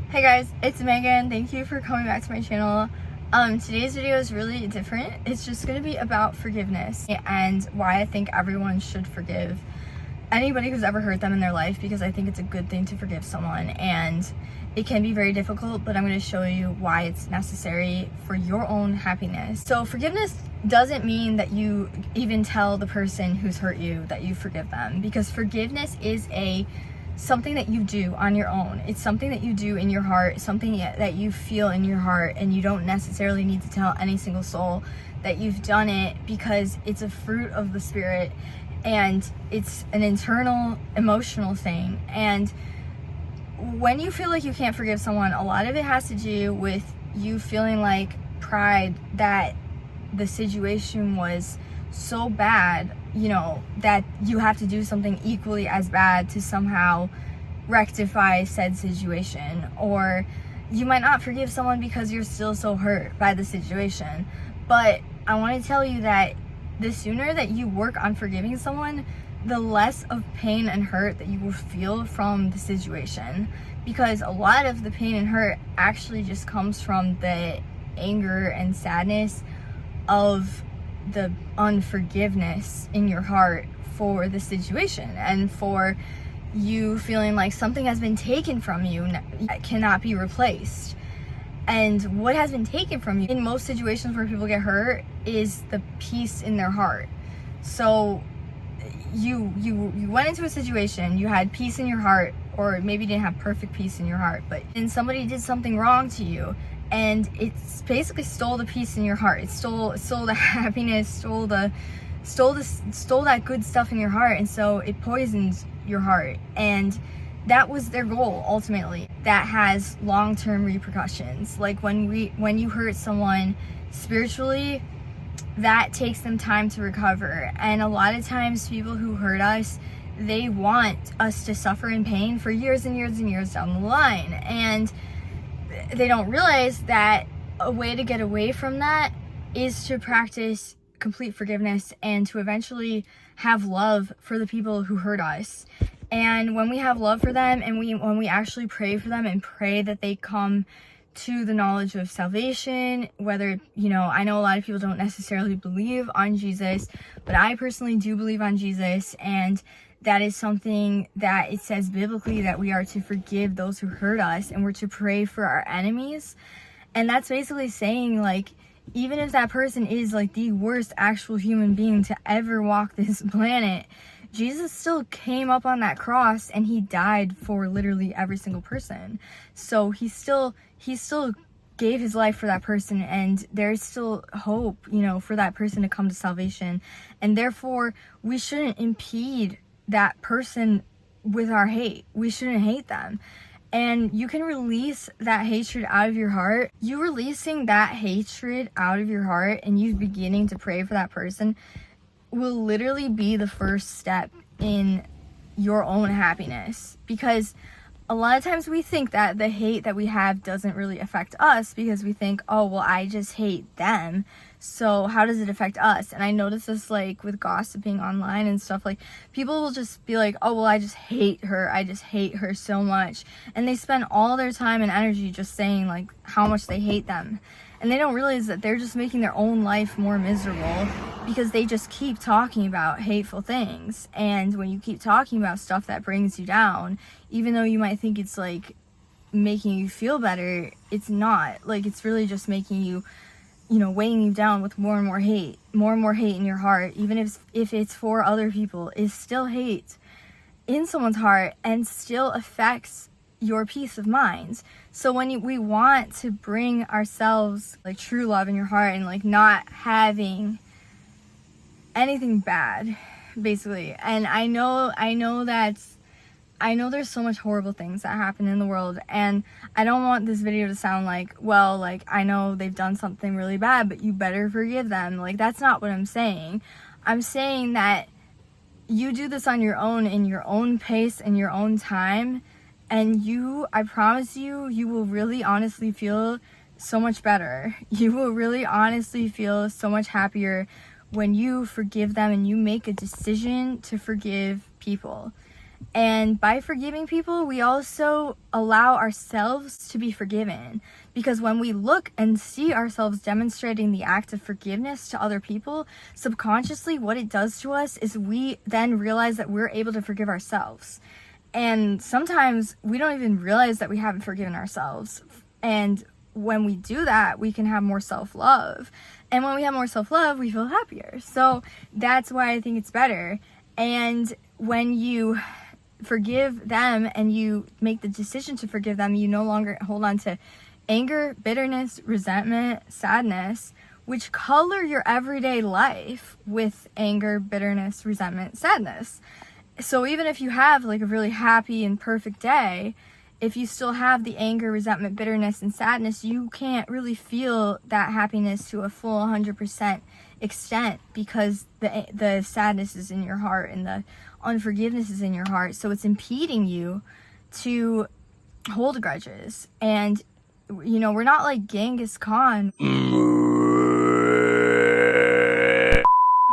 Hey guys, it's Megan. Thank you for coming back to my channel. Today's video is really different. It's just going to be about forgiveness and why I think everyone should forgive anybody who's ever hurt them in their life, because I think it's a good thing to forgive someone, and it can be very difficult, but I'm going to show you why it's necessary for your own happiness. So forgiveness doesn't mean that you even tell the person who's hurt you that you forgive them, because forgiveness is something that you do on your own. It's something that you do in your heart, something that you feel in your heart, and you don't necessarily need to tell any single soul that you've done it, because it's a fruit of the Spirit and it's an internal emotional thing. And when you feel like you can't forgive someone, a lot of it has to do with you feeling like pride that the situation was so bad, that you have to do something equally as bad to somehow rectify said situation. Or you might not forgive someone because you're still so hurt by the situation. But I want to tell you that the sooner that you work on forgiving someone, the less of pain and hurt that you will feel from the situation, because a lot of the pain and hurt actually just comes from the anger and sadness of the unforgiveness in your heart for the situation, and for you feeling like something has been taken from you that cannot be replaced. And what has been taken from you in most situations where people get hurt is the peace in their heart. So you went into a situation, you had peace in your heart, or maybe you didn't have perfect peace in your heart, but then somebody did something wrong to you, and it's basically stole the peace in your heart. It stole the happiness, stole that good stuff in your heart, and so it poisons your heart. And that was their goal ultimately. That has long-term repercussions. Like when you hurt someone spiritually, that takes them time to recover. And a lot of times people who hurt us, they want us to suffer in pain for years and years and years down the line. And they don't realize that a way to get away from that is to practice complete forgiveness and to eventually have love for the people who hurt us. And when we have love for them, and when we actually pray for them and pray that they come to the knowledge of salvation, whether, I know a lot of people don't necessarily believe on Jesus, but I personally do believe on Jesus, and that is something that it says biblically, that we are to forgive those who hurt us, and we're to pray for our enemies. And that's basically saying, like, even if that person is like the worst actual human being to ever walk this planet, Jesus still came up on that cross and he died for literally every single person. So he still gave his life for that person, and there's still hope, for that person to come to salvation. And therefore, we shouldn't impede that person with our hate. We shouldn't hate them. And you can release that hatred out of your heart. You releasing that hatred out of your heart and you beginning to pray for that person will literally be the first step in your own happiness. Because a lot of times we think that the hate that we have doesn't really affect us, because we think, oh, well, I just hate them, so how does it affect us? And I notice this, like, with gossiping online and stuff. Like, people will just be like, oh, well, I just hate her so much, and they spend all their time and energy just saying, like, how much they hate them. And they don't realize that they're just making their own life more miserable, because they just keep talking about hateful things. And when you keep talking about stuff that brings you down, even though you might think it's like making you feel better, it's not. Like, it's really just making you, weighing you down with more and more hate in your heart. Even if it's for other people, is still hate in someone's heart and still affects your peace of mind. So when we want to bring ourselves like true love in your heart, and like not having anything bad, basically. And I know there's so much horrible things that happen in the world, and I don't want this video to sound like, well, like, I know they've done something really bad, but you better forgive them. Like, that's not what I'm saying. I'm saying that you do this on your own, in your own pace, in your own time, and I promise you will really honestly feel so much better. You will really honestly feel so much happier when you forgive them and you make a decision to forgive people. And by forgiving people, we also allow ourselves to be forgiven. Because when we look and see ourselves demonstrating the act of forgiveness to other people, subconsciously what it does to us is we then realize that we're able to forgive ourselves. And sometimes we don't even realize that we haven't forgiven ourselves. And when we do that, we can have more self-love. And when we have more self-love, we feel happier. So that's why I think it's better. And when you forgive them and you make the decision to forgive them, you no longer hold on to anger, bitterness, resentment, sadness, which color your everyday life with anger, bitterness, resentment, sadness. So even if you have like a really happy and perfect day, if you still have the anger, resentment, bitterness, and sadness, you can't really feel that happiness to a full 100% extent, because the sadness is in your heart and the unforgiveness is in your heart. So it's impeding you to hold grudges. And, you know, we're not like Genghis Khan,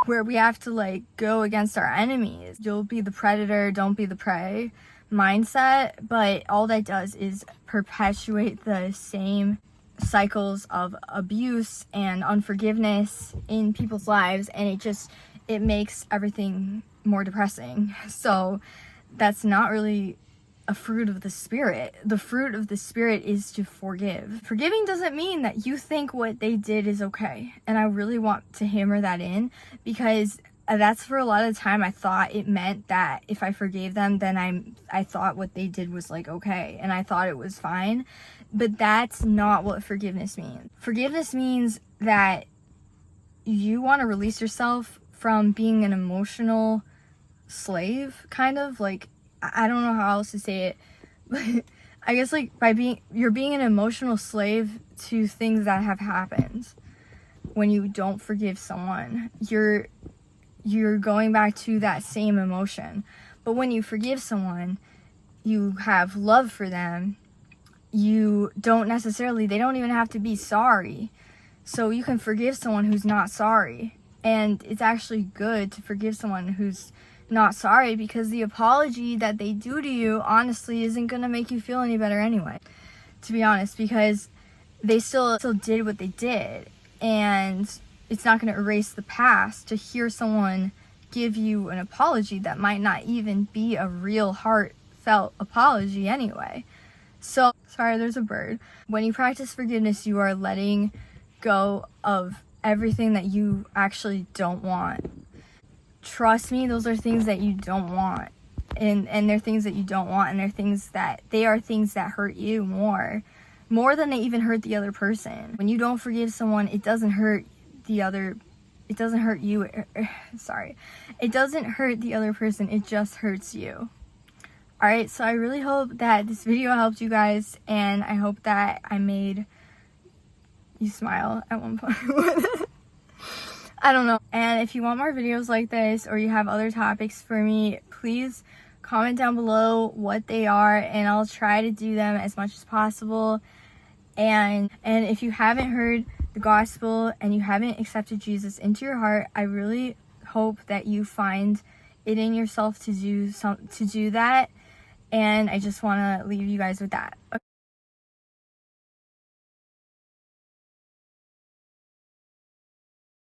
where we have to like go against our enemies. You'll be the predator, don't be the prey mindset. But all that does is perpetuate the same cycles of abuse and unforgiveness in people's lives, and it makes everything more depressing. So that's not really a fruit of the Spirit. The fruit of the Spirit is to forgive. Forgiving doesn't mean that you think what they did is okay. And I really want to hammer that in, because that's for a lot of the time I thought it meant that if I forgave them, then I thought what they did was like okay, and I thought it was fine. But that's not what forgiveness means. Forgiveness means that you want to release yourself from being an emotional slave, kind of. Like, I don't know how else to say it, but I guess like you're being an emotional slave to things that have happened. When you don't forgive someone, you're going back to that same emotion. But when you forgive someone, you have love for them. They don't even have to be sorry. So you can forgive someone who's not sorry. And it's actually good to forgive someone who's not sorry, because the apology that they do to you honestly isn't going to make you feel any better anyway, to be honest, because they still did what they did. And it's not going to erase the past to hear someone give you an apology that might not even be a real heartfelt apology anyway. So, sorry, there's a bird. When you practice forgiveness, you are letting go of everything that you actually don't want. Trust me, those are things that you don't want. And they're things that you don't want, and they are things that hurt you more than they even hurt the other person. When you don't forgive someone, it doesn't hurt you. Sorry. It doesn't hurt the other person, it just hurts you. Alright, so I really hope that this video helped you guys, and I hope that I made you smile at one point. I don't know. And if you want more videos like this, or you have other topics for me, please comment down below what they are, and I'll try to do them as much as possible. And if you haven't heard the gospel and you haven't accepted Jesus into your heart, I really hope that you find it in yourself to do that. And I just want to leave you guys with that.